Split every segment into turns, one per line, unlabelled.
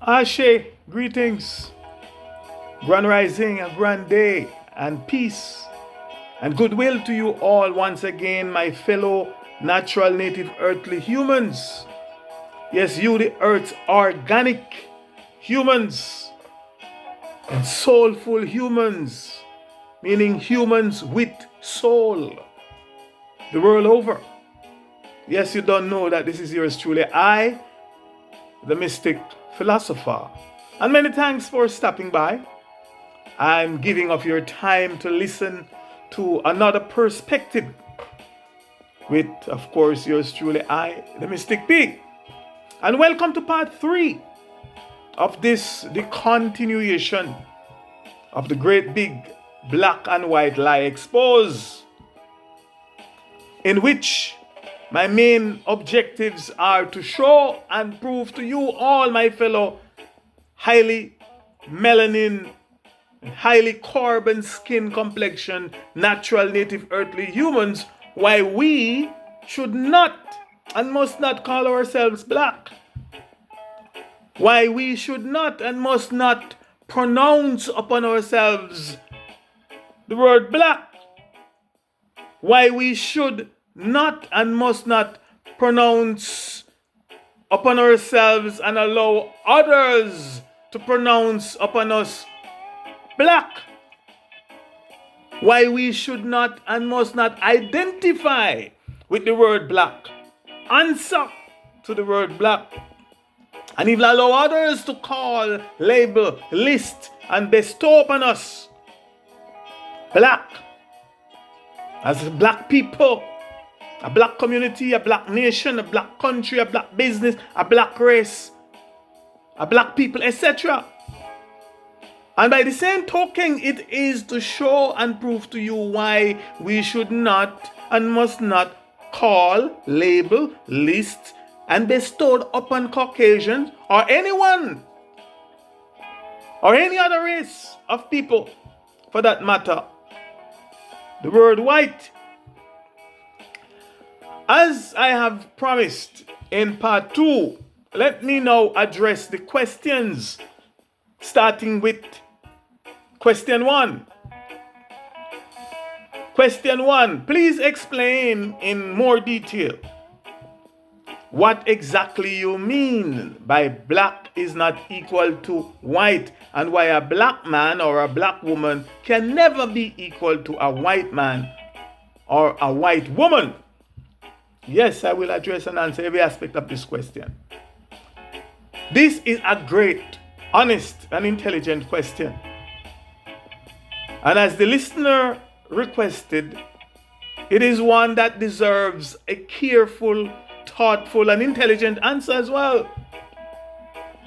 Ashe, greetings, grand rising, and grand day, and peace, and goodwill to you all once again, my fellow natural, native, earthly humans. Yes, you, the earth's organic humans, and soulful humans, meaning humans with soul, the world over. Yes, you don't know that this is yours truly, I, the mystic philosopher. And many thanks for stopping by. I'm giving of your time to listen to another perspective with, of course, yours truly, I, the mystic pig. And welcome to part 3 of the continuation of the great big black and white lie exposed, in which my main objectives are to show and prove to you all, my fellow highly melanin, highly carbon skin complexion, natural native earthly humans, why we should not and must not call ourselves black. Why we should not and must not pronounce upon ourselves the word black. Why we should not and must not pronounce upon ourselves and allow others to pronounce upon us black. Why we should not and must not identify with the word black, answer to the word black, and even allow others to call, label, list, and bestow upon us black. As black people, a black community, a black nation, a black country, a black business, a black race, a black people, etc. And by the same token, it is to show and prove to you why we should not and must not call, label, list, and bestow upon Caucasians or anyone or any other race of people, for that matter, the word white. As I have promised in part 2, let me now address the questions, starting with question 1. Question 1, please explain in more detail what exactly you mean by black is not equal to white, and why a black man or a black woman can never be equal to a white man or a white woman. Yes, I will address and answer every aspect of this question. This is a great, honest, and intelligent question. And as the listener requested, it is one that deserves a careful, thoughtful, and intelligent answer as well.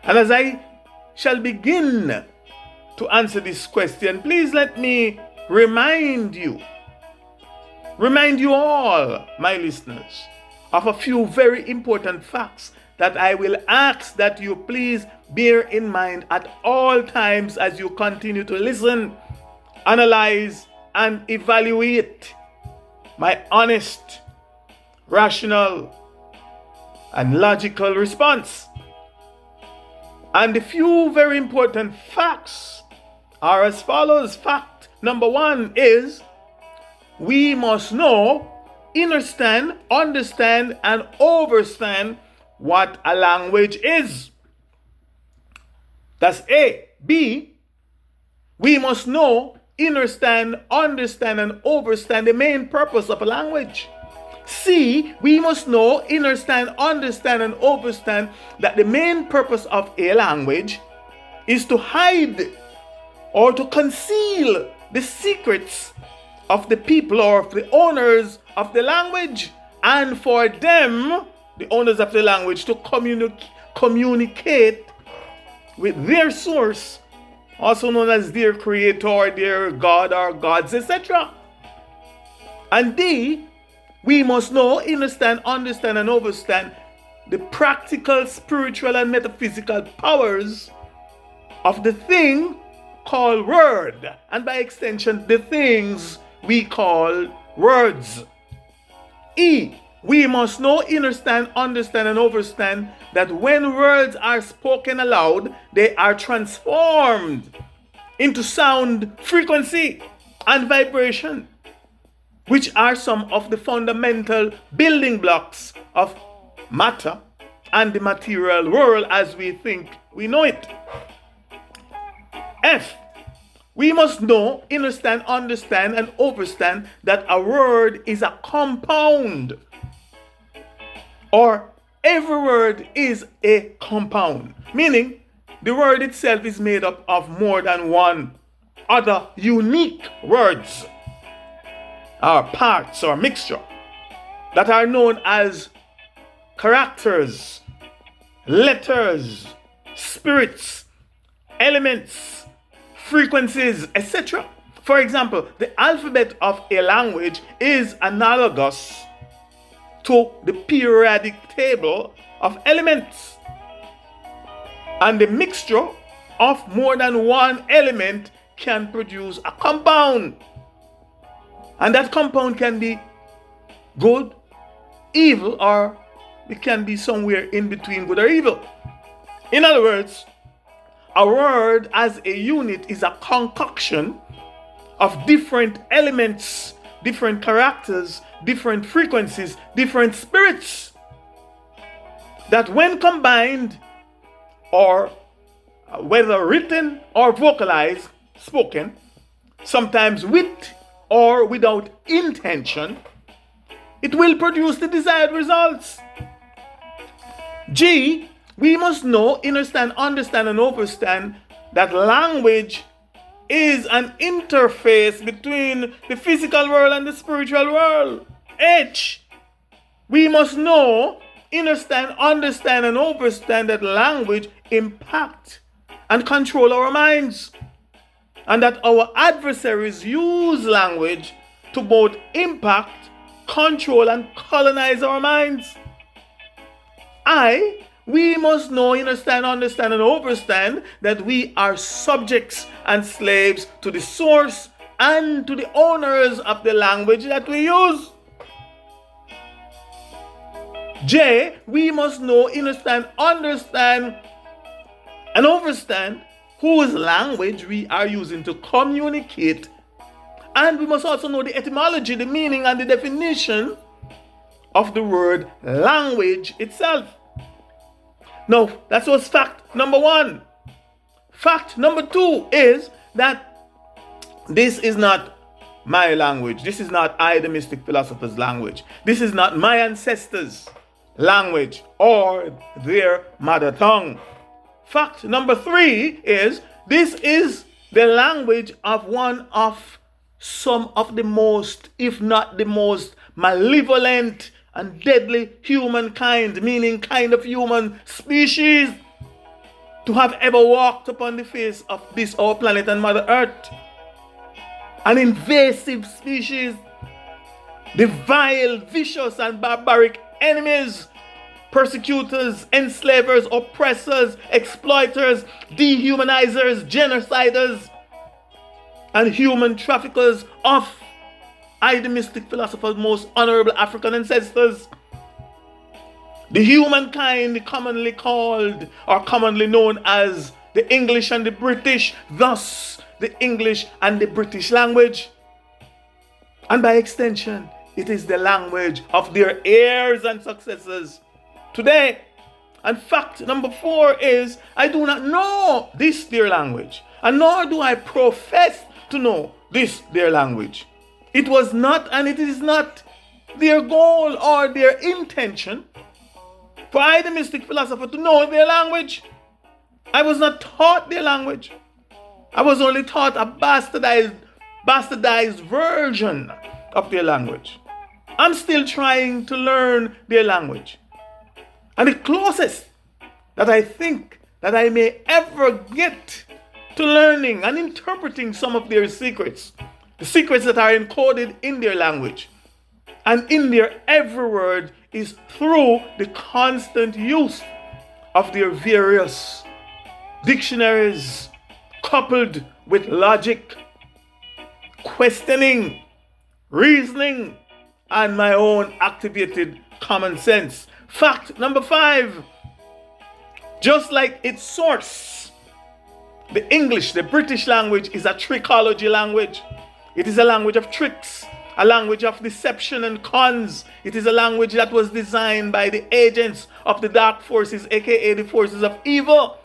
And as I shall begin to answer this question, please let me remind you all, my listeners, of a few very important facts that I will ask that you please bear in mind at all times as you continue to listen, analyze, and evaluate my honest, rational, and logical response. And the few very important facts are as follows. Fact number 1 is we must know, understand, and overstand what a language is. That's A. B. We must know, understand, and overstand the main purpose of a language. C. We must know, understand, and overstand that the main purpose of a language is to hide or to conceal the secrets of the people or of the owners of the language, and for them, the owners of the language, to communicate with their source, also known as their creator, their God or gods, etc. And D, we must know, understand, and overstand the practical, spiritual, and metaphysical powers of the thing called word, and by extension, the things we call words. E, we must know, understand, and understand that when words are spoken aloud, they are transformed into sound, frequency, and vibration, which are some of the fundamental building blocks of matter and the material world as we think we know it. F. We must know, understand, and understand that a word is a compound, or every word is a compound, meaning the word itself is made up of more than one other unique words, or parts, or mixture, that are known as characters, letters, spirits, elements, frequencies, etc. For example, the alphabet of a language is analogous to the periodic table of elements, and the mixture of more than one element can produce a compound, and that compound can be good, evil, or it can be somewhere in between good or evil. In other words, a word as a unit is a concoction of different elements, different characters, different frequencies, different spirits, that when combined, or whether written or vocalized, spoken, sometimes with or without intention, it will produce the desired results. G. We must know, understand, and understand that language is an interface between the physical world and the spiritual world. H. We must know, understand, and understand that language impacts and control our minds, and that our adversaries use language to both impact, control, and colonize our minds. I. We must know, understand, and understand that we are subjects and slaves to the source and to the owners of the language that we use. J. We must know, understand, and understand whose language we are using to communicate. And we must also know the etymology, the meaning, and the definition of the word language itself. Now, that was fact number 1. Fact number 2 is that this is not my language. This is not I, the mystic philosopher's language. This is not my ancestors' language or their mother tongue. Fact number 3 is this is the language of one of some of the most, if not the most, malevolent and deadly humankind, meaning kind of human species, to have ever walked upon the face of this our planet and Mother Earth. An invasive species, the vile, vicious, and barbaric enemies, persecutors, enslavers, oppressors, exploiters, dehumanizers, genociders, and human traffickers of I, the mystic philosopher's most honorable African ancestors. The humankind commonly called or commonly known as the English and the British, thus the English and the British language. And by extension, it is the language of their heirs and successors today. And fact number 4 is I do not know this their language, and nor do I profess to know this their language. It was not, and it is not, their goal or their intention for I, the mystic philosopher, to know their language. I was not taught their language. I was only taught a bastardized version of their language. I'm still trying to learn their language. And the closest that I think that I may ever get to learning and interpreting some of their secrets, the secrets that are encoded in their language and in their every word, is through the constant use of their various dictionaries, coupled with logic, questioning, reasoning, and my own activated common sense. Fact number 5. Just like its source, the English, the British language, is a trickology language. It is a language of tricks, a language of deception and cons. It is a language that was designed by the agents of the dark forces, aka the forces of evil,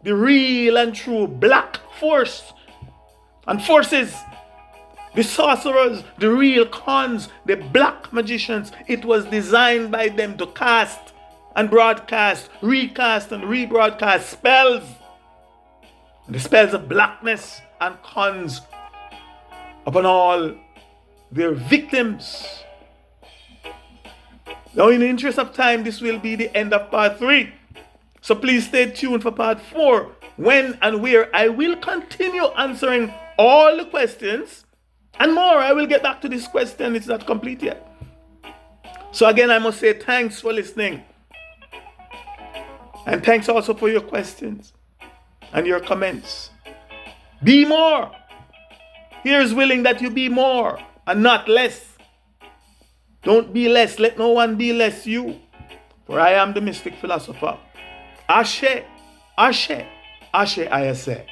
the real and true black force and forces, the sorcerers, the real cons, the black magicians. It was designed by them to cast and broadcast, recast and rebroadcast spells. The spells of blackness and cons upon all their victims. Now, in the interest of time, this will be the end of part 3. So please stay tuned for part 4, when and where I will continue answering all the questions and more. I will get back to this question. It's not complete yet. So again, I must say thanks for listening. And thanks also for your questions and your comments. Be more. Here's willing that you be more and not less. Don't be less. Let no one be less you. For I am the mystic philosopher. Ashe, Ashe, Ashe, I say.